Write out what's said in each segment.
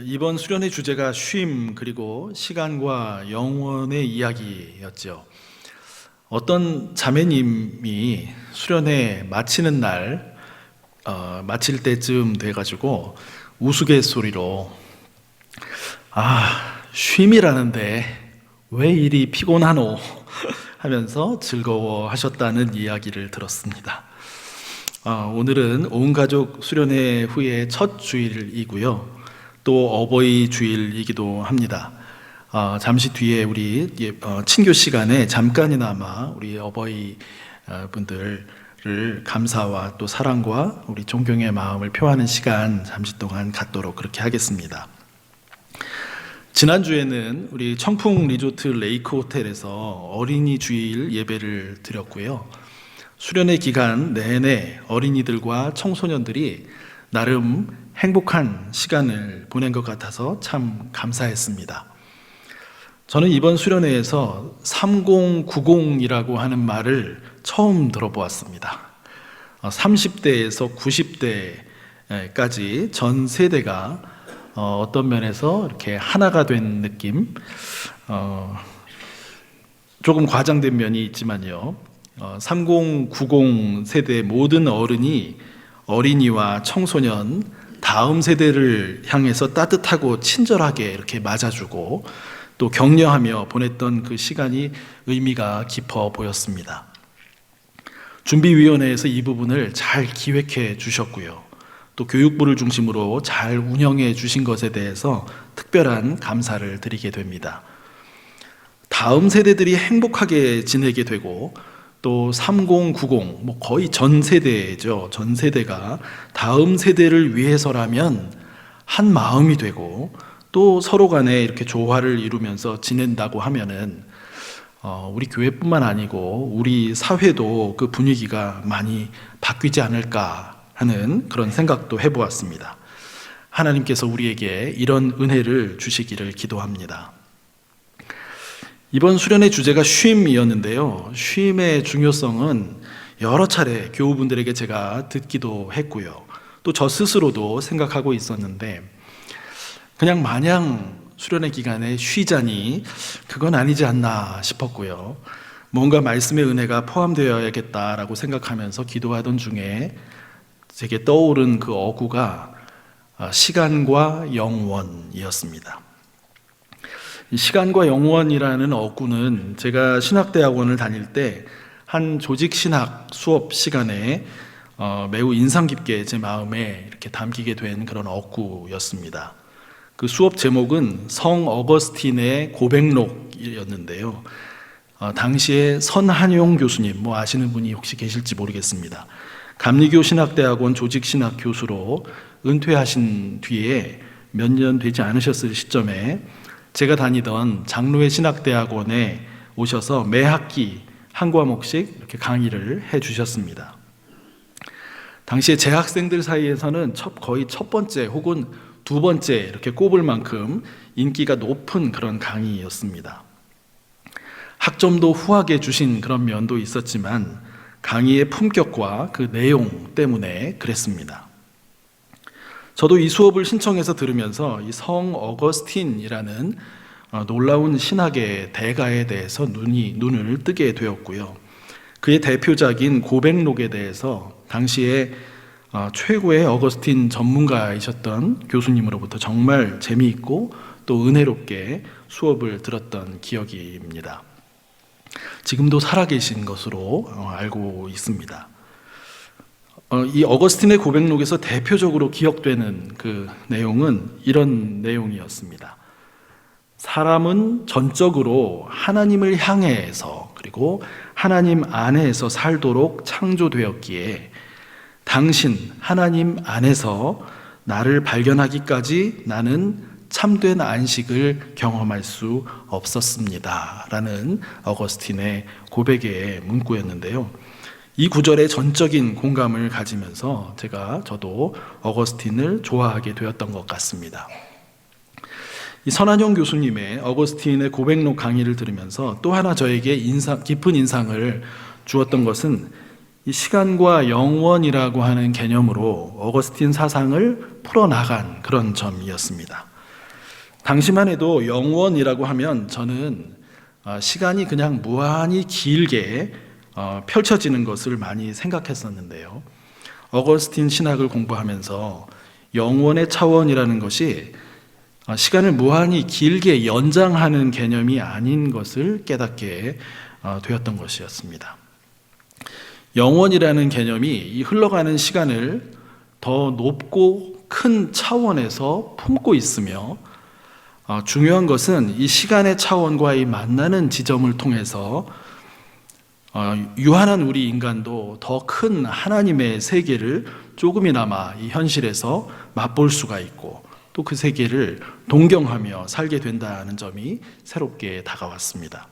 이번 수련의 주제가 쉼 그리고 시간과 영원의 이야기였죠. 어떤 자매님이 수련회 마치는 날 마칠 때쯤 돼가지고 우스갯소리로 쉼이라는데 왜 이리 피곤하노 하면서 즐거워하셨다는 이야기를 들었습니다. 오늘은 온 가족 수련회 후에 첫 주일이고요. 또 어버이 주일이기도 합니다. 잠시 뒤에 우리 친교 시간에 잠깐이나마 우리 어버이 분들을 감사와 또 사랑과 우리 존경의 마음을 표하는 시간 잠시 동안 갖도록 그렇게 하겠습니다. 지난주에는 우리 청풍 리조트 레이크 호텔에서 어린이 주일 예배를 드렸고요. 수련회 기간 내내 어린이들과 청소년들이 나름 행복한 시간을 보낸 것 같아서 참 감사했습니다. 저는 이번 수련회에서 3090이라고 하는 말을 처음 들어보았습니다. 30대에서 90대까지 전 세대가 어떤 면에서 이렇게 하나가 된 느낌, 조금 과장된 면이 있지만요. 3090 세대 모든 어른이 어린이와 청소년, 다음 세대를 향해서 따뜻하고 친절하게 이렇게 맞아주고 또 격려하며 보냈던 그 시간이 의미가 깊어 보였습니다. 준비위원회에서 이 부분을 잘 기획해 주셨고요. 또 교육부를 중심으로 잘 운영해 주신 것에 대해서 특별한 감사를 드리게 됩니다. 다음 세대들이 행복하게 지내게 되고 또 3090, 거의 전 세대죠. 전 세대가 다음 세대를 위해서라면 한 마음이 되고 또 서로 간에 이렇게 조화를 이루면서 지낸다고 하면은 우리 교회뿐만 아니고 우리 사회도 그 분위기가 많이 바뀌지 않을까 하는 그런 생각도 해보았습니다. 하나님께서 우리에게 이런 은혜를 주시기를 기도합니다. 이번 수련의 주제가 쉼이었는데요. 쉼의 중요성은 여러 차례 교우분들에게 제가 듣기도 했고요. 또 저 스스로도 생각하고 있었는데 그냥 마냥 수련의 기간에 쉬자니 그건 아니지 않나 싶었고요. 뭔가 말씀의 은혜가 포함되어야겠다라고 생각하면서 기도하던 중에 제게 떠오른 그 어구가 시간과 영원이었습니다. 시간과 영원이라는 어구는 제가 신학대학원을 다닐 때 한 조직신학 수업 시간에 매우 인상 깊게 제 마음에 이렇게 담기게 된 그런 어구였습니다. 그 수업 제목은 성 어거스틴의 고백록이었는데요. 당시에 선한용 교수님, 아시는 분이 혹시 계실지 모르겠습니다. 감리교 신학대학원 조직신학 교수로 은퇴하신 뒤에 몇 년 되지 않으셨을 시점에 제가 다니던 장로회 신학대학원에 오셔서 매 학기 한 과목씩 이렇게 강의를 해주셨습니다. 당시에 재학생들 사이에서는 거의 첫 번째 혹은 두 번째 이렇게 꼽을 만큼 인기가 높은 그런 강의였습니다. 학점도 후하게 주신 그런 면도 있었지만 강의의 품격과 그 내용 때문에 그랬습니다. 저도 이 수업을 신청해서 들으면서 이 성 어거스틴이라는 놀라운 신학의 대가에 대해서 눈을 뜨게 되었고요. 그의 대표작인 고백록에 대해서 당시에 최고의 어거스틴 전문가이셨던 교수님으로부터 정말 재미있고 또 은혜롭게 수업을 들었던 기억입니다. 지금도 살아계신 것으로 알고 있습니다. 이 어거스틴의 고백록에서 대표적으로 기억되는 그 내용은 이런 내용이었습니다. 사람은 전적으로 하나님을 향해서 그리고 하나님 안에서 살도록 창조되었기에 당신 하나님 안에서 나를 발견하기까지 나는 참된 안식을 경험할 수 없었습니다. 라는 어거스틴의 고백의 문구였는데요. 이 구절에 전적인 공감을 가지면서 저도 어거스틴을 좋아하게 되었던 것 같습니다. 이 선한용 교수님의 어거스틴의 고백록 강의를 들으면서 또 하나 저에게 깊은 인상을 주었던 것은 이 시간과 영원이라고 하는 개념으로 어거스틴 사상을 풀어나간 그런 점이었습니다. 당시만 해도 영원이라고 하면 저는 시간이 그냥 무한히 길게 펼쳐지는 것을 많이 생각했었는데요. 어거스틴 신학을 공부하면서 영원의 차원이라는 것이 시간을 무한히 길게 연장하는 개념이 아닌 것을 깨닫게 되었던 것이었습니다. 영원이라는 개념이 이 흘러가는 시간을 더 높고 큰 차원에서 품고 있으며, 중요한 것은 이 시간의 차원과 이 만나는 지점을 통해서 유한한 우리 인간도 더 큰 하나님의 세계를 조금이나마 이 현실에서 맛볼 수가 있고, 또 그 세계를 동경하며 살게 된다는 점이 새롭게 다가왔습니다.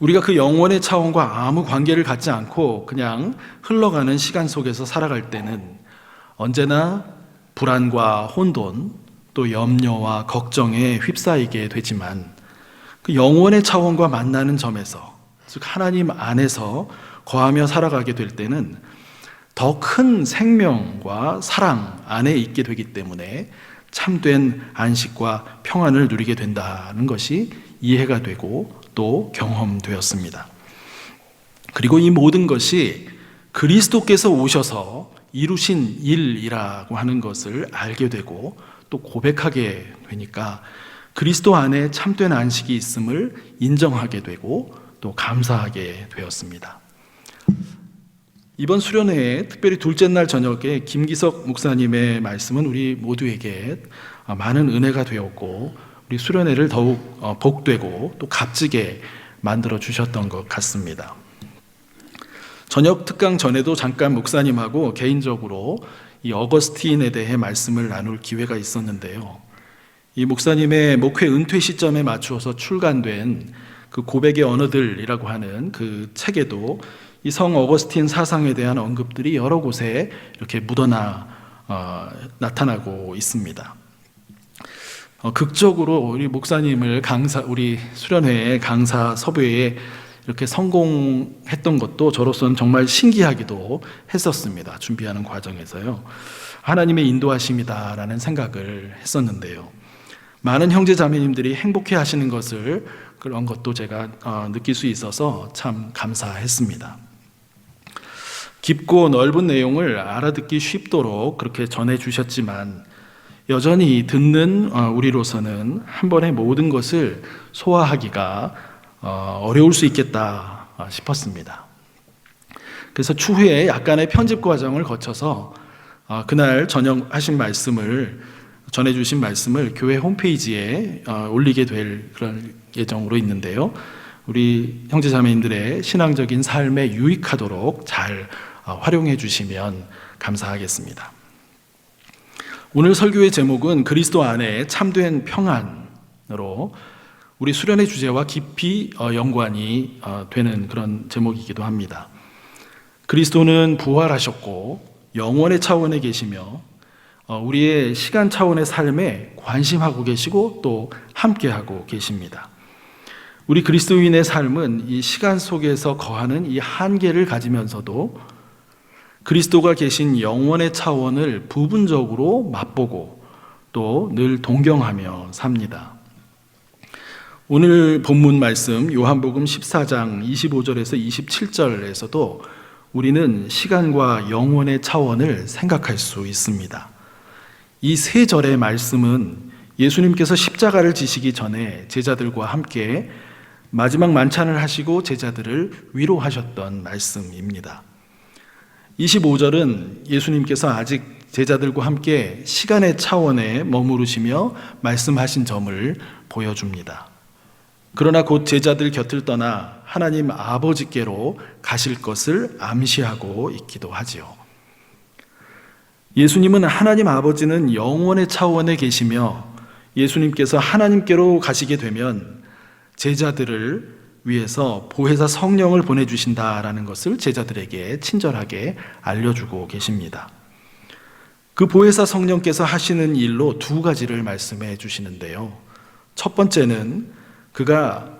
우리가 그 영원의 차원과 아무 관계를 갖지 않고 그냥 흘러가는 시간 속에서 살아갈 때는 언제나 불안과 혼돈, 또 염려와 걱정에 휩싸이게 되지만, 그 영원의 차원과 만나는 점에서, 즉 하나님 안에서 거하며 살아가게 될 때는 더 큰 생명과 사랑 안에 있게 되기 때문에 참된 안식과 평안을 누리게 된다는 것이 이해가 되고 또 경험되었습니다. 그리고 이 모든 것이 그리스도께서 오셔서 이루신 일이라고 하는 것을 알게 되고 또 고백하게 되니까 그리스도 안에 참된 안식이 있음을 인정하게 되고 또 감사하게 되었습니다. 이번 수련회에 특별히 둘째 날 저녁에 김기석 목사님의 말씀은 우리 모두에게 많은 은혜가 되었고, 우리 수련회를 더욱 복되고 또 값지게 만들어 주셨던 것 같습니다. 저녁 특강 전에도 잠깐 목사님하고 개인적으로 이 어거스틴에 대해 말씀을 나눌 기회가 있었는데요. 이 목사님의 목회 은퇴 시점에 맞추어서 출간된 그 고백의 언어들이라고 하는 그 책에도 이 성 어거스틴 사상에 대한 언급들이 여러 곳에 이렇게 묻어나 나타나고 있습니다. 극적으로 우리 목사님을 우리 수련회의 강사 섭외에 이렇게 성공했던 것도 저로서는 정말 신기하기도 했었습니다. 준비하는 과정에서요. 하나님의 인도하심이다라는 생각을 했었는데요. 많은 형제 자매님들이 행복해 하시는 것을, 그런 것도 제가 느낄 수 있어서 참 감사했습니다. 깊고 넓은 내용을 알아듣기 쉽도록 그렇게 전해 주셨지만, 여전히 듣는 우리로서는 한 번에 모든 것을 소화하기가 어려울 수 있겠다 싶었습니다. 그래서 추후에 약간의 편집 과정을 거쳐서 그날 저녁 하신 말씀을, 전해주신 말씀을 교회 홈페이지에 올리게 될 그런 예정으로 있는데요. 우리 형제자매님들의 신앙적인 삶에 유익하도록 잘 활용해 주시면 감사하겠습니다. 오늘 설교의 제목은 그리스도 안에 참된 평안으로 우리 수련의 주제와 깊이 연관이 되는 그런 제목이기도 합니다. 그리스도는 부활하셨고 영원의 차원에 계시며 우리의 시간 차원의 삶에 관심하고 계시고 또 함께하고 계십니다. 우리 그리스도인의 삶은 이 시간 속에서 거하는 이 한계를 가지면서도 그리스도가 계신 영원의 차원을 부분적으로 맛보고 또 늘 동경하며 삽니다. 오늘 본문 말씀 요한복음 14장 25절에서 27절에서도 우리는 시간과 영원의 차원을 생각할 수 있습니다. 이 세 절의 말씀은 예수님께서 십자가를 지시기 전에 제자들과 함께 마지막 만찬을 하시고 제자들을 위로하셨던 말씀입니다. 25절은 예수님께서 아직 제자들과 함께 시간의 차원에 머무르시며 말씀하신 점을 보여줍니다. 그러나 곧 제자들 곁을 떠나 하나님 아버지께로 가실 것을 암시하고 있기도 하지요. 예수님은 하나님 아버지는 영원의 차원에 계시며 예수님께서 하나님께로 가시게 되면 제자들을 위해서 보혜사 성령을 보내주신다라는 것을 제자들에게 친절하게 알려주고 계십니다. 그 보혜사 성령께서 하시는 일로 두 가지를 말씀해 주시는데요. 첫 번째는 그가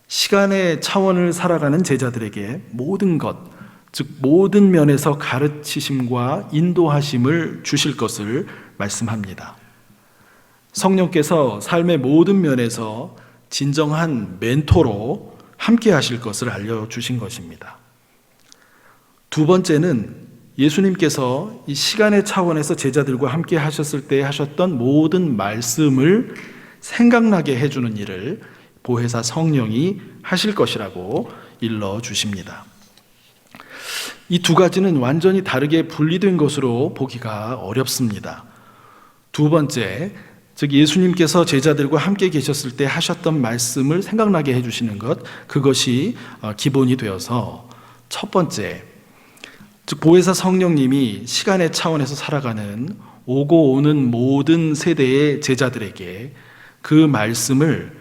시간의 차원을 살아가는 제자들에게 모든 것, 즉 모든 면에서 가르치심과 인도하심을 주실 것을 말씀합니다. 성령께서 삶의 모든 면에서 진정한 멘토로 함께 하실 것을 알려주신 것입니다. 두 번째는 예수님께서 이 시간의 차원에서 제자들과 함께 하셨을 때 하셨던 모든 말씀을 생각나게 해주는 일을 보혜사 성령이 하실 것이라고 일러주십니다. 이 두 가지는 완전히 다르게 분리된 것으로 보기가 어렵습니다. 두 번째, 즉 예수님께서 제자들과 함께 계셨을 때 하셨던 말씀을 생각나게 해주시는 것, 그것이 기본이 되어서 첫 번째, 즉 보혜사 성령님이 시간의 차원에서 살아가는 오고 오는 모든 세대의 제자들에게 그 말씀을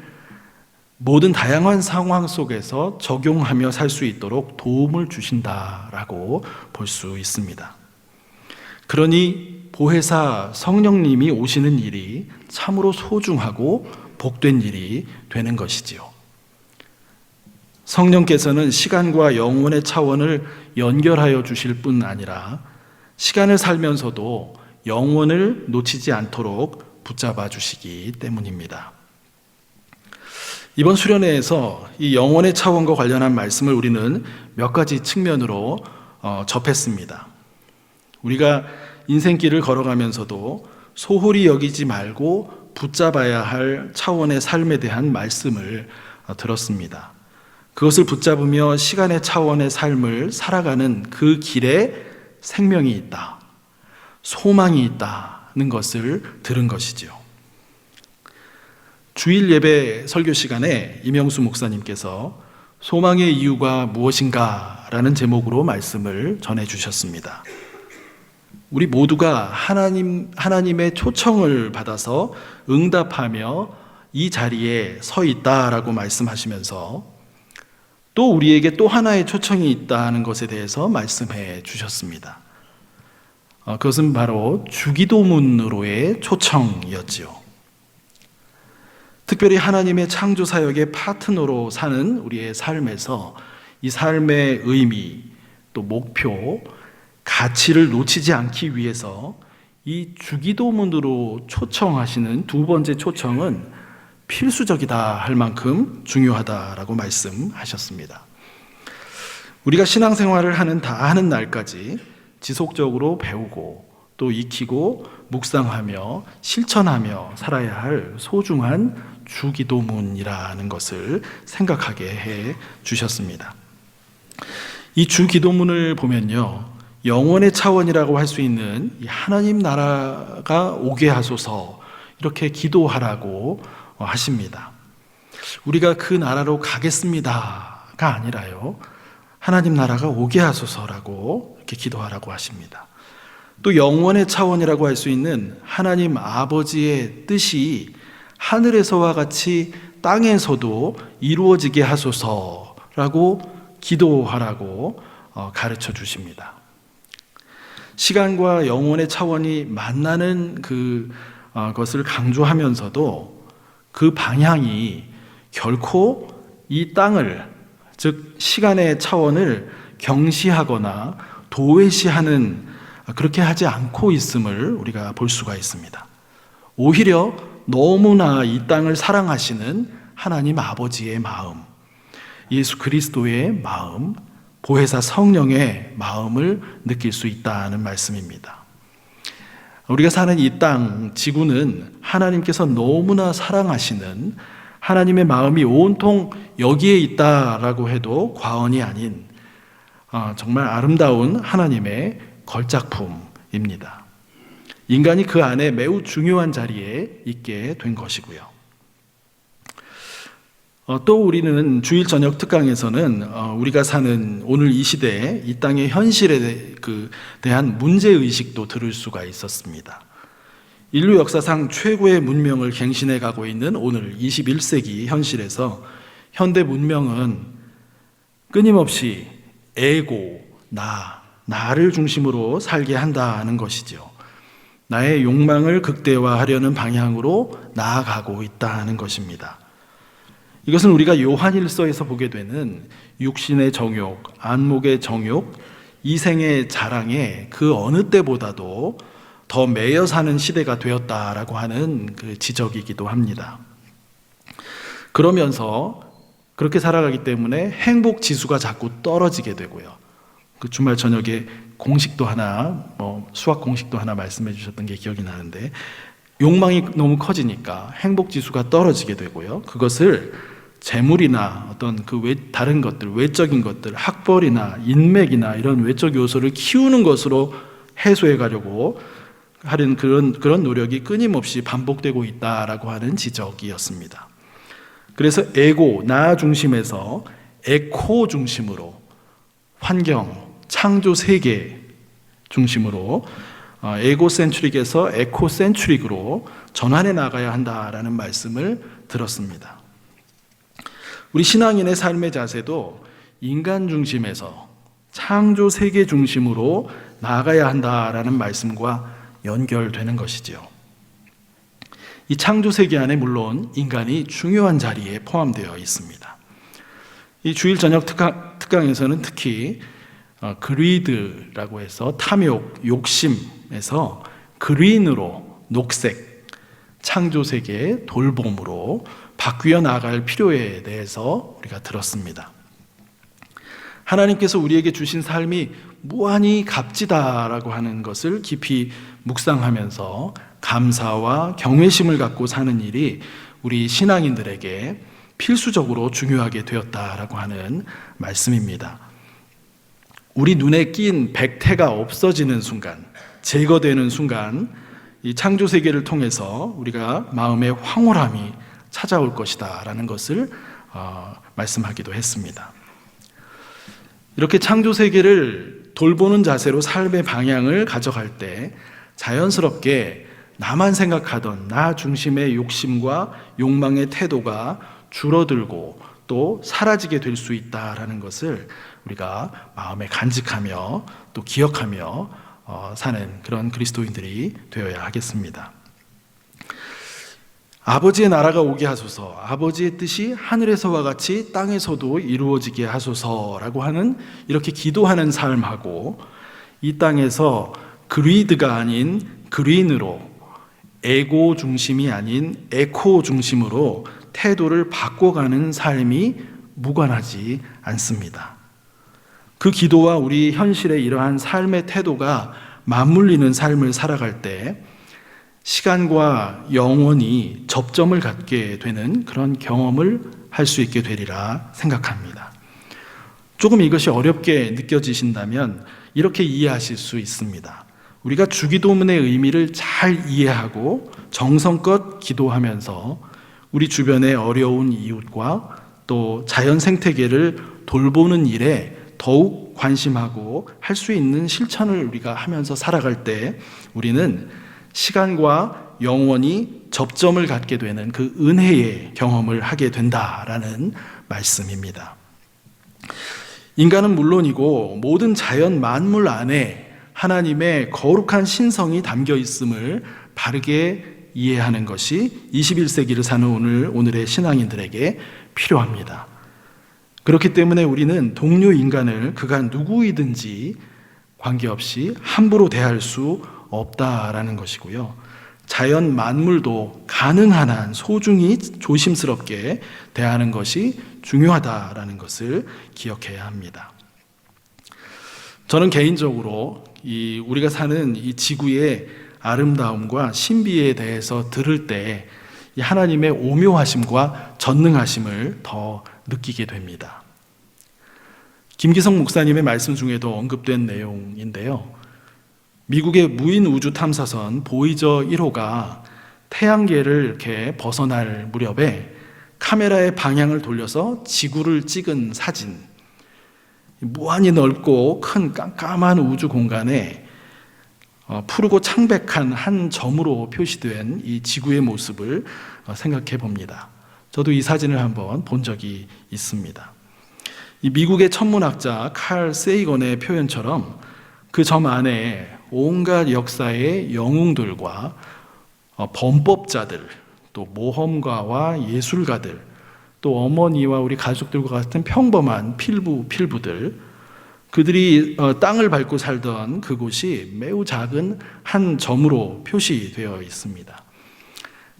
모든 다양한 상황 속에서 적용하며 살 수 있도록 도움을 주신다라고 볼 수 있습니다. 그러니 보혜사 성령님이 오시는 일이 참으로 소중하고 복된 일이 되는 것이지요. 성령께서는 시간과 영혼의 차원을 연결하여 주실 뿐 아니라 시간을 살면서도 영혼을 놓치지 않도록 붙잡아 주시기 때문입니다. 이번 수련회에서 이 영혼의 차원과 관련한 말씀을 우리는 몇 가지 측면으로 접했습니다. 우리가 인생길을 걸어가면서도 소홀히 여기지 말고 붙잡아야 할 차원의 삶에 대한 말씀을 들었습니다. 그것을 붙잡으며 시간의 차원의 삶을 살아가는 그 길에 생명이 있다, 소망이 있다는 것을 들은 것이죠. 주일 예배 설교 시간에 이명수 목사님께서 소망의 이유가 무엇인가 라는 제목으로 말씀을 전해주셨습니다. 우리 모두가 하나님의 초청을 받아서 응답하며 이 자리에 서 있다라고 말씀하시면서 또 우리에게 또 하나의 초청이 있다는 것에 대해서 말씀해 주셨습니다. 그것은 바로 주기도문으로의 초청이었지요. 특별히 하나님의 창조 사역의 파트너로 사는 우리의 삶에서 이 삶의 의미, 또 목표, 가치를 놓치지 않기 위해서 이 주기도문으로 초청하시는 두 번째 초청은 필수적이다 할 만큼 중요하다라고 말씀하셨습니다. 우리가 신앙생활을 다 하는 날까지 지속적으로 배우고 또 익히고 묵상하며 실천하며 살아야 할 소중한 주기도문이라는 것을 생각하게 해 주셨습니다. 이 주기도문을 보면요, 영혼의 차원이라고 할 수 있는 하나님 나라가 오게 하소서 이렇게 기도하라고 하십니다. 우리가 그 나라로 가겠습니다가 아니라요, 하나님 나라가 오게 하소서라고 이렇게 기도하라고 하십니다. 또 영원의 차원이라고 할 수 있는 하나님 아버지의 뜻이 하늘에서와 같이 땅에서도 이루어지게 하소서라고 기도하라고 가르쳐 주십니다. 시간과 영혼의 차원이 만나는 그것을 강조하면서도 그 방향이 결코 이 땅을, 즉 시간의 차원을 경시하거나 도외시하는, 그렇게 하지 않고 있음을 우리가 볼 수가 있습니다. 오히려 너무나 이 땅을 사랑하시는 하나님 아버지의 마음, 예수 그리스도의 마음, 보혜사 성령의 마음을 느낄 수 있다는 말씀입니다. 우리가 사는 이 땅, 지구는 하나님께서 너무나 사랑하시는 하나님의 마음이 온통 여기에 있다라고 해도 과언이 아닌 정말 아름다운 하나님의 걸작품입니다. 인간이 그 안에 매우 중요한 자리에 있게 된 것이고요. 또 우리는 주일 저녁 특강에서는 우리가 사는 오늘 이 시대에 이 땅의 현실에 대한 문제의식도 들을 수가 있었습니다. 인류 역사상 최고의 문명을 갱신해 가고 있는 오늘 21세기 현실에서 현대 문명은 끊임없이 에고, 나를 중심으로 살게 한다는 것이죠. 나의 욕망을 극대화하려는 방향으로 나아가고 있다는 것입니다. 이것은 우리가 요한일서에서 보게 되는 육신의 정욕, 안목의 정욕, 이생의 자랑에 그 어느 때보다도 더 매여 사는 시대가 되었다라고 하는 그 지적이기도 합니다. 그러면서 그렇게 살아가기 때문에 행복 지수가 자꾸 떨어지게 되고요. 그 주말 저녁에 공식도 하나, 수학 공식도 하나 말씀해 주셨던 게 기억이 나는데, 욕망이 너무 커지니까 행복 지수가 떨어지게 되고요. 그것을 재물이나 어떤 다른 것들, 외적인 것들, 학벌이나 인맥이나 이런 외적 요소를 키우는 것으로 해소해 가려고 하는 그런 노력이 끊임없이 반복되고 있다라고 하는 지적이었습니다. 그래서 에고, 나 중심에서 에코 중심으로, 환경, 창조 세계 중심으로 에고센트릭에서 에코센트릭으로 전환해 나가야 한다라는 말씀을 들었습니다. 우리 신앙인의 삶의 자세도 인간 중심에서 창조 세계 중심으로 나아가야 한다라는 말씀과 연결되는 것이지요. 이 창조 세계 안에 물론 인간이 중요한 자리에 포함되어 있습니다. 이 주일 저녁 특강에서는 특히 그리드라고 해서 탐욕, 욕심에서 그린으로, 녹색, 창조 세계의 돌봄으로 바뀌어 나갈 필요에 대해서 우리가 들었습니다. 하나님께서 우리에게 주신 삶이 무한히 값지다라고 하는 것을 깊이 묵상하면서 감사와 경외심을 갖고 사는 일이 우리 신앙인들에게 필수적으로 중요하게 되었다라고 하는 말씀입니다. 우리 눈에 낀 백태가 없어지는 순간, 제거되는 순간, 이 창조 세계를 통해서 우리가 마음의 황홀함이 찾아올 것이다 라는 것을 말씀하기도 했습니다. 이렇게 창조 세계를 돌보는 자세로 삶의 방향을 가져갈 때 자연스럽게 나만 생각하던 나 중심의 욕심과 욕망의 태도가 줄어들고 또 사라지게 될 수 있다라는 것을 우리가 마음에 간직하며 또 기억하며 사는 그런 그리스도인들이 되어야 하겠습니다. 아버지의 나라가 오게 하소서, 아버지의 뜻이 하늘에서와 같이 땅에서도 이루어지게 하소서라고 하는 이렇게 기도하는 삶하고 이 땅에서 그리드가 아닌 그린으로 에고 중심이 아닌 에코 중심으로 태도를 바꿔가는 삶이 무관하지 않습니다. 그 기도와 우리 현실의 이러한 삶의 태도가 맞물리는 삶을 살아갈 때 시간과 영원히 접점을 갖게 되는 그런 경험을 할 수 있게 되리라 생각합니다. 조금 이것이 어렵게 느껴지신다면 이렇게 이해하실 수 있습니다. 우리가 주기도문의 의미를 잘 이해하고 정성껏 기도하면서 우리 주변의 어려운 이웃과 또 자연 생태계를 돌보는 일에 더욱 관심하고 할 수 있는 실천을 우리가 하면서 살아갈 때 우리는 시간과 영원히 접점을 갖게 되는 그 은혜의 경험을 하게 된다라는 말씀입니다. 인간은 물론이고 모든 자연 만물 안에 하나님의 거룩한 신성이 담겨 있음을 바르게 이해하는 것이 21세기를 사는 오늘의 신앙인들에게 필요합니다. 그렇기 때문에 우리는 동료 인간을 그가 누구이든지 관계없이 함부로 대할 수 없다라는 것이고요. 자연 만물도 가능한 한 소중히 조심스럽게 대하는 것이 중요하다라는 것을 기억해야 합니다. 저는 개인적으로 우리가 사는 이 지구의 아름다움과 신비에 대해서 들을 때 이 하나님의 오묘하심과 전능하심을 더 느끼게 됩니다. 김기성 목사님의 말씀 중에도 언급된 내용인데요. 미국의 무인 우주 탐사선 보이저 1호가 태양계를 이렇게 벗어날 무렵에 카메라의 방향을 돌려서 지구를 찍은 사진, 무한히 넓고 큰 깜깜한 우주 공간에 푸르고 창백한 한 점으로 표시된 이 지구의 모습을 생각해 봅니다. 저도 이 사진을 한번 본 적이 있습니다. 이 미국의 천문학자 칼 세이건의 표현처럼 그 점 안에 온갖 역사의 영웅들과 범법자들, 또 모험가와 예술가들, 또 어머니와 우리 가족들과 같은 평범한 필부들, 그들이 땅을 밟고 살던 그곳이 매우 작은 한 점으로 표시되어 있습니다.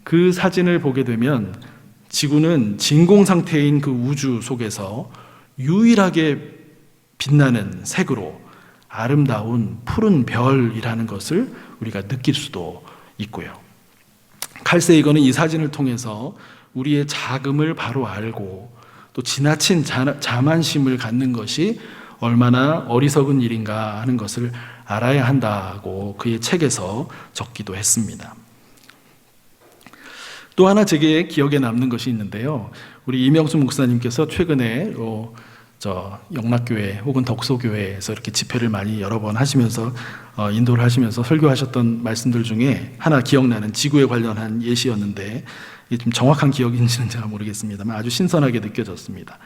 그 사진을 보게 되면 지구는 진공 상태인 그 우주 속에서 유일하게 빛나는 색으로 아름다운 푸른 별이라는 것을 우리가 느낄 수도 있고요. 칼세이거는 이 사진을 통해서 우리의 작음을 바로 알고 또 지나친 자만심을 갖는 것이 얼마나 어리석은 일인가 하는 것을 알아야 한다고 그의 책에서 적기도 했습니다. 또 하나 제게 기억에 남는 것이 있는데요. 우리 이명수 목사님께서 최근에 영락교회 혹은 덕소교회에서 이렇게 집회를 많이 여러 번 하시면서 인도를 하시면서 설교하셨던 말씀들 중에 하나 기억나는 지구에 관련한 예시였는데 이게 좀 정확한 기억인지는 잘 모르겠습니다만 아주 신선하게 느껴졌습니다.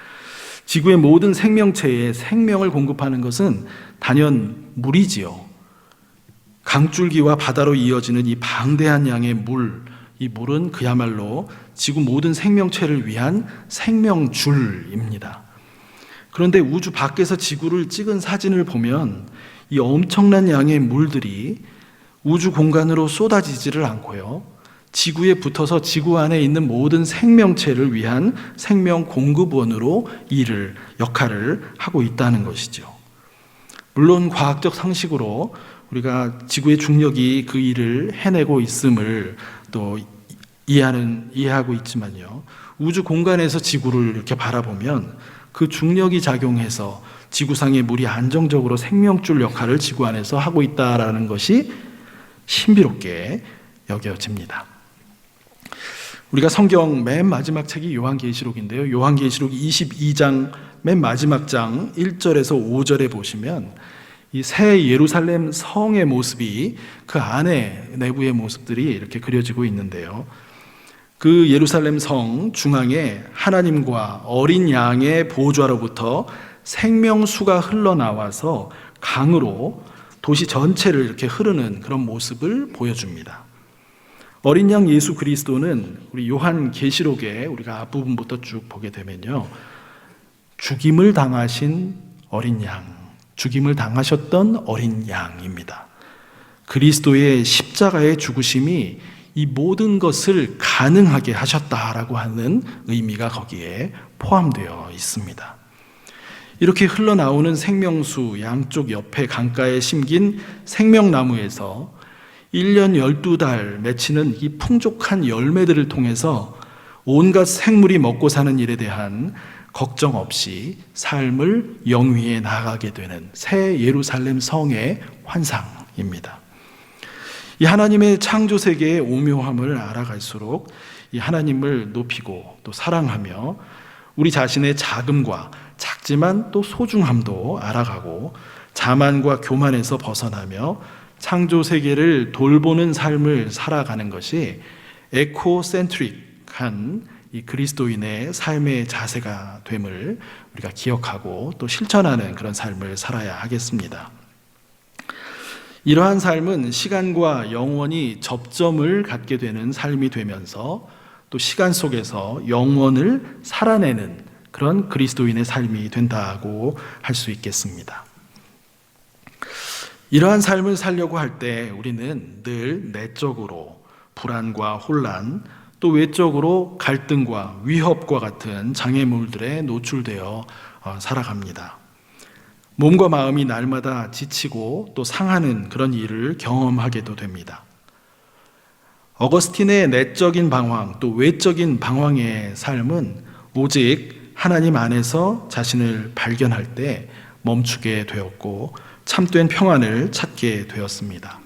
지구의 모든 생명체에 생명을 공급하는 것은 단연 물이지요. 강줄기와 바다로 이어지는 이 방대한 양의 물, 이 물은 그야말로 지구 모든 생명체를 위한 생명줄입니다. 그런데 우주 밖에서 지구를 찍은 사진을 보면 이 엄청난 양의 물들이 우주 공간으로 쏟아지지를 않고요. 지구에 붙어서 지구 안에 있는 모든 생명체를 위한 생명 공급원으로 역할을 하고 있다는 것이죠. 물론 과학적 상식으로 우리가 지구의 중력이 그 일을 해내고 있음을 또 이해하고 있지만요. 우주 공간에서 지구를 이렇게 바라보면 그 중력이 작용해서 지구상의 물이 안정적으로 생명줄 역할을 지구 안에서 하고 있다라는 것이 신비롭게 여겨집니다. 우리가 성경 맨 마지막 책이 요한계시록인데요. 요한계시록 22장 맨 마지막 장 1절에서 5절에 보시면 이 새 예루살렘 성의 모습이 그 안에 내부의 모습들이 이렇게 그려지고 있는데요. 그 예루살렘 성 중앙에 하나님과 어린 양의 보좌로부터 생명수가 흘러나와서 강으로 도시 전체를 이렇게 흐르는 그런 모습을 보여줍니다. 어린 양 예수 그리스도는 우리 요한 계시록에 우리가 앞부분부터 쭉 보게 되면요. 죽임을 당하신 어린 양, 죽임을 당하셨던 어린 양입니다. 그리스도의 십자가의 죽으심이 이 모든 것을 가능하게 하셨다라고 하는 의미가 거기에 포함되어 있습니다. 이렇게 흘러나오는 생명수 양쪽 옆에 강가에 심긴 생명나무에서 1년 12달 맺히는 이 풍족한 열매들을 통해서 온갖 생물이 먹고 사는 일에 대한 걱정 없이 삶을 영위해 나가게 되는 새 예루살렘 성의 환상입니다. 이 하나님의 창조 세계의 오묘함을 알아갈수록 이 하나님을 높이고 또 사랑하며 우리 자신의 작음과 작지만 또 소중함도 알아가고 자만과 교만에서 벗어나며 창조 세계를 돌보는 삶을 살아가는 것이 에코센트릭한 이 그리스도인의 삶의 자세가 됨을 우리가 기억하고 또 실천하는 그런 삶을 살아야 하겠습니다. 이러한 삶은 시간과 영원히 접점을 갖게 되는 삶이 되면서 또 시간 속에서 영원을 살아내는 그런 그리스도인의 삶이 된다고 할 수 있겠습니다. 이러한 삶을 살려고 할 때 우리는 늘 내적으로 불안과 혼란, 또 외적으로 갈등과 위협과 같은 장애물들에 노출되어 살아갑니다. 몸과 마음이 날마다 지치고 또 상하는 그런 일을 경험하게도 됩니다. 어거스틴의 내적인 방황, 또 외적인 방황의 삶은 오직 하나님 안에서 자신을 발견할 때 멈추게 되었고 참된 평안을 찾게 되었습니다.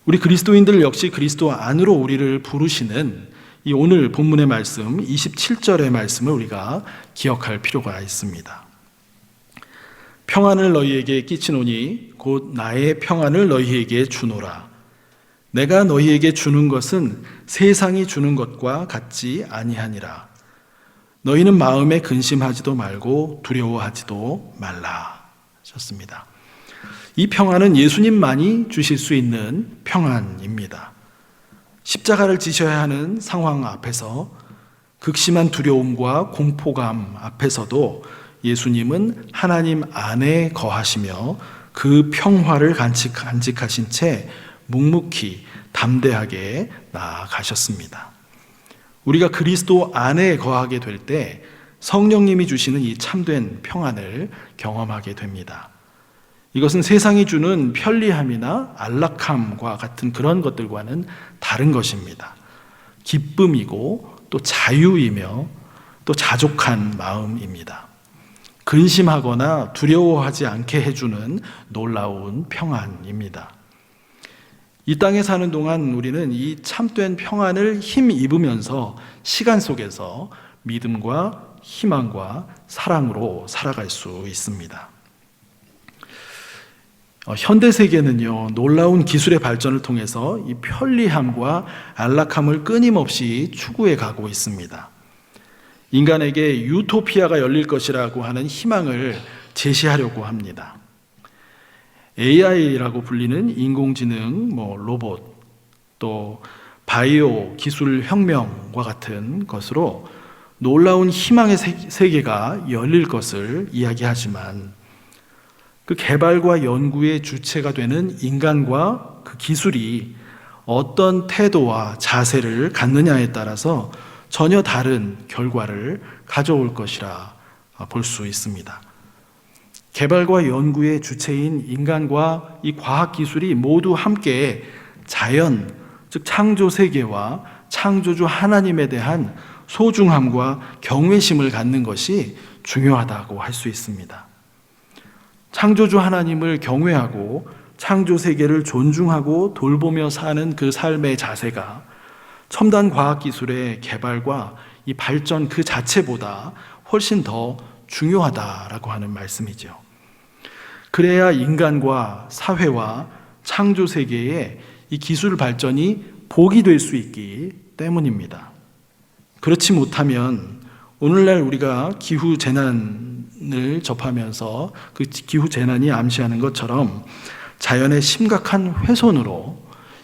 우리 그리스도인들 역시 그리스도 안으로 우리를 부르시는 이 오늘 본문의 말씀 27절의 말씀을 우리가 기억할 필요가 있습니다. 평안을 너희에게 끼치노니 곧 나의 평안을 너희에게 주노라. 내가 너희에게 주는 것은 세상이 주는 것과 같지 아니하니라. 너희는 마음에 근심하지도 말고 두려워하지도 말라 하셨습니다. 이 평안은 예수님만이 주실 수 있는 평안입니다. 십자가를 지셔야 하는 상황 앞에서 극심한 두려움과 공포감 앞에서도 예수님은 하나님 안에 거하시며 그 평화를 간직하신 채 묵묵히 담대하게 나아가셨습니다. 우리가 그리스도 안에 거하게 될 때 성령님이 주시는 이 참된 평안을 경험하게 됩니다. 이것은 세상이 주는 편리함이나 안락함과 같은 그런 것들과는 다른 것입니다. 기쁨이고 또 자유이며 또 자족한 마음입니다. 근심하거나 두려워하지 않게 해주는 놀라운 평안입니다. 이 땅에 사는 동안 우리는 이 참된 평안을 힘입으면서 시간 속에서 믿음과 희망과 사랑으로 살아갈 수 있습니다. 현대 세계는요, 놀라운 기술의 발전을 통해서 이 편리함과 안락함을 끊임없이 추구해 가고 있습니다. 인간에게 유토피아가 열릴 것이라고 하는 희망을 제시하려고 합니다. AI라고 불리는 인공지능, 로봇, 또 바이오 기술 혁명과 같은 것으로 놀라운 희망의 세계가 열릴 것을 이야기하지만 그 개발과 연구의 주체가 되는 인간과 그 기술이 어떤 태도와 자세를 갖느냐에 따라서 전혀 다른 결과를 가져올 것이라 볼 수 있습니다. 개발과 연구의 주체인 인간과 이 과학기술이 모두 함께 자연, 즉 창조 세계와 창조주 하나님에 대한 소중함과 경외심을 갖는 것이 중요하다고 할 수 있습니다. 창조주 하나님을 경외하고 창조 세계를 존중하고 돌보며 사는 그 삶의 자세가 첨단 과학기술의 개발과 이 발전 그 자체보다 훨씬 더 중요하다라고 하는 말씀이죠. 그래야 인간과 사회와 창조 세계에 이 기술 발전이 복이 될 수 있기 때문입니다. 그렇지 못하면 오늘날 우리가 기후 재난을 접하면서 그 기후 재난이 암시하는 것처럼 자연의 심각한 훼손으로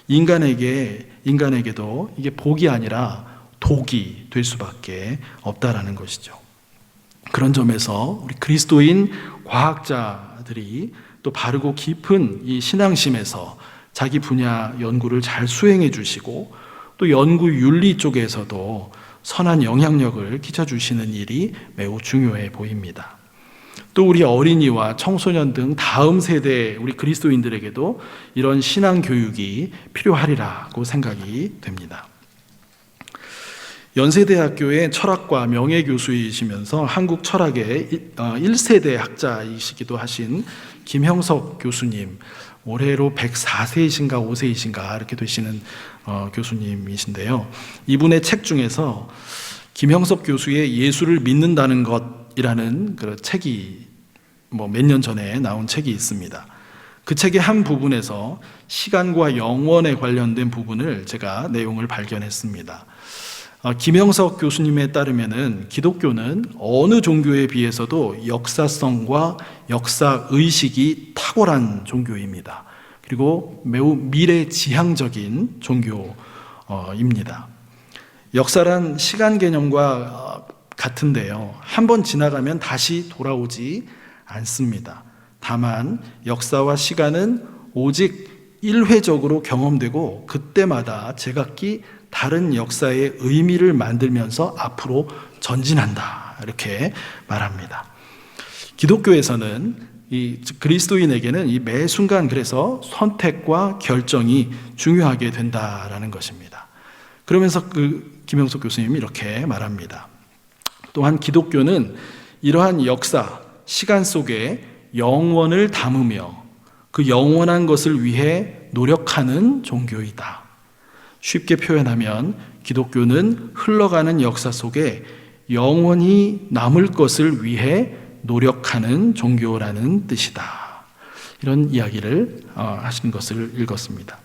인간에게도 이게 복이 아니라 독이 될 수밖에 없다라는 것이죠. 그런 점에서 우리 그리스도인 과학자들이 또 바르고 깊은 이 신앙심에서 자기 분야 연구를 잘 수행해 주시고 또 연구 윤리 쪽에서도 선한 영향력을 끼쳐주시는 일이 매우 중요해 보입니다. 또 우리 어린이와 청소년 등 다음 세대 우리 그리스도인들에게도 이런 신앙 교육이 필요하리라고 생각이 됩니다. 연세대학교의 철학과 명예교수이시면서 한국 철학의 1세대 학자이시기도 하신 김형석 교수님, 올해로 104세이신가 5세이신가 이렇게 되시는 교수님이신데요. 이분의 책 중에서 김형석 교수의 예수를 믿는다는 것이라는 그 책이 몇 년 전에 나온 책이 있습니다. 그 책의 한 부분에서 시간과 영원에 관련된 부분을 제가 내용을 발견했습니다. 김형석 교수님에 따르면은 기독교는 어느 종교에 비해서도 역사성과 역사의식이 탁월한 종교입니다. 그리고 매우 미래지향적인 종교입니다. 역사란 시간 개념과 같은데요. 한번 지나가면 다시 돌아오지 않습니다. 다만 역사와 시간은 오직 일회적으로 경험되고 그때마다 제각기 다른 역사의 의미를 만들면서 앞으로 전진한다 이렇게 말합니다. 기독교에서는 이 그리스도인에게는 이 매 순간 그래서 선택과 결정이 중요하게 된다라는 것입니다. 그러면서 그 김형석 교수님이 이렇게 말합니다. 또한 기독교는 이러한 역사, 시간 속에 영원을 담으며 그 영원한 것을 위해 노력하는 종교이다. 쉽게 표현하면 기독교는 흘러가는 역사 속에 영원히 남을 것을 위해 노력하는 종교라는 뜻이다. 이런 이야기를 하신 것을 읽었습니다.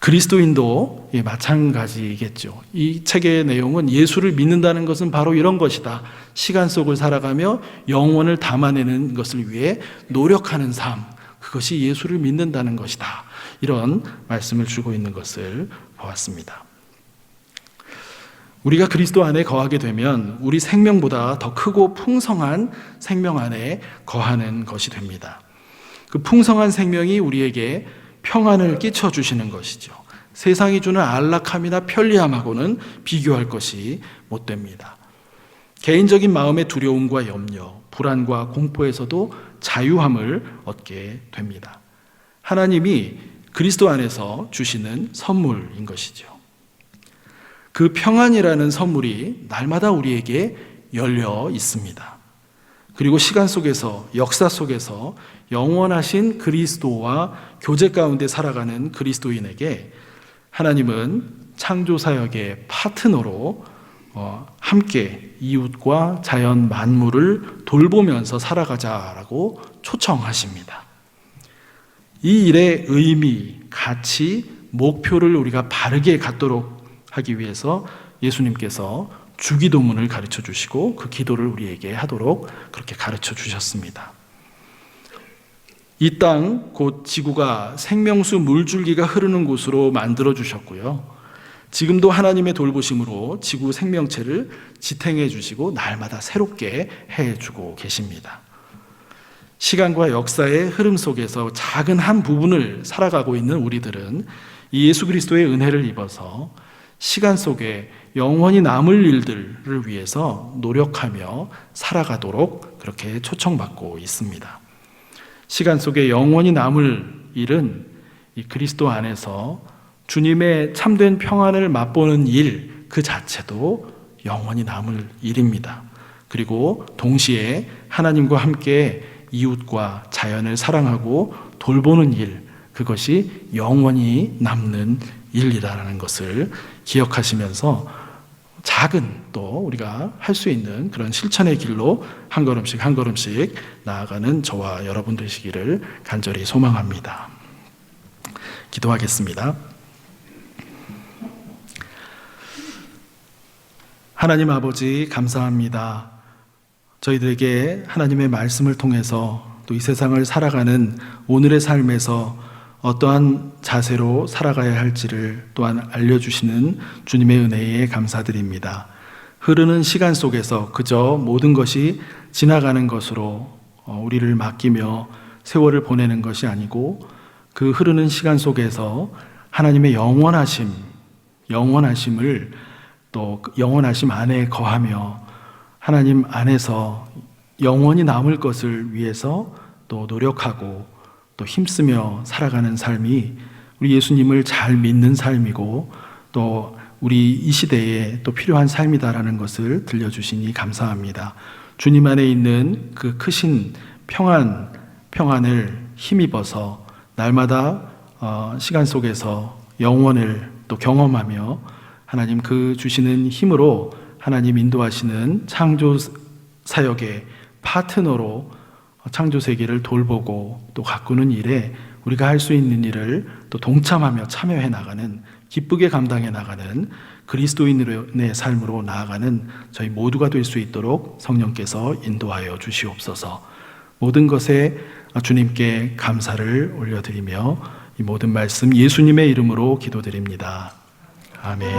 그리스도인도 마찬가지겠죠. 이 책의 내용은 예수를 믿는다는 것은 바로 이런 것이다. 시간 속을 살아가며 영원을 담아내는 것을 위해 노력하는 삶, 그것이 예수를 믿는다는 것이다. 이런 말씀을 주고 있는 것을 보았습니다. 우리가 그리스도 안에 거하게 되면 우리 생명보다 더 크고 풍성한 생명 안에 거하는 것이 됩니다. 그 풍성한 생명이 우리에게 평안을 끼쳐 주시는 것이죠. 세상이 주는 안락함이나 편리함하고는 비교할 것이 못 됩니다. 개인적인 마음의 두려움과 염려, 불안과 공포에서도 자유함을 얻게 됩니다. 하나님이 그리스도 안에서 주시는 선물인 것이죠. 그 평안이라는 선물이 날마다 우리에게 열려 있습니다. 그리고 시간 속에서, 역사 속에서 영원하신 그리스도와 교제 가운데 살아가는 그리스도인에게 하나님은 창조사역의 파트너로 함께 이웃과 자연 만물을 돌보면서 살아가자라고 초청하십니다. 이 일의 의미, 가치, 목표를 우리가 바르게 갖도록 하기 위해서 예수님께서 주기도문을 가르쳐 주시고 그 기도를 우리에게 하도록 그렇게 가르쳐 주셨습니다. 이 땅, 곧 지구가 생명수 물줄기가 흐르는 곳으로 만들어 주셨고요. 지금도 하나님의 돌보심으로 지구 생명체를 지탱해 주시고 날마다 새롭게 해주고 계십니다. 시간과 역사의 흐름 속에서 작은 한 부분을 살아가고 있는 우리들은 이 예수 그리스도의 은혜를 입어서 시간 속에 영원히 남을 일들을 위해서 노력하며 살아가도록 그렇게 초청받고 있습니다. 시간 속에 영원히 남을 일은 이 그리스도 안에서 주님의 참된 평안을 맛보는 일 그 자체도 영원히 남을 일입니다. 그리고 동시에 하나님과 함께 이웃과 자연을 사랑하고 돌보는 일, 그것이 영원히 남는 일이라는 것을 기억하시면서 작은 또 우리가 할 수 있는 그런 실천의 길로 한 걸음씩 한 걸음씩 나아가는 저와 여러분 되시기를 간절히 소망합니다. 기도하겠습니다. 하나님 아버지 감사합니다. 저희들에게 하나님의 말씀을 통해서 또 이 세상을 살아가는 오늘의 삶에서 어떠한 자세로 살아가야 할지를 또한 알려주시는 주님의 은혜에 감사드립니다. 흐르는 시간 속에서 그저 모든 것이 지나가는 것으로 우리를 맡기며 세월을 보내는 것이 아니고 그 흐르는 시간 속에서 하나님의 영원하심을 또 영원하심 안에 거하며 하나님 안에서 영원히 남을 것을 위해서 또 노력하고 또 힘쓰며 살아가는 삶이 우리 예수님을 잘 믿는 삶이고 또 우리 이 시대에 또 필요한 삶이다라는 것을 들려주시니 감사합니다. 주님 안에 있는 그 크신 평안을 힘입어서 날마다 시간 속에서 영원을 또 경험하며 하나님 그 주시는 힘으로 하나님 인도하시는 창조 사역의 파트너로 창조 세계를 돌보고 또 가꾸는 일에 우리가 할 수 있는 일을 또 동참하며 참여해 나가는, 기쁘게 감당해 나가는 그리스도인의 삶으로 나아가는 저희 모두가 될 수 있도록 성령께서 인도하여 주시옵소서. 모든 것에 주님께 감사를 올려드리며 이 모든 말씀 예수님의 이름으로 기도드립니다. 아멘.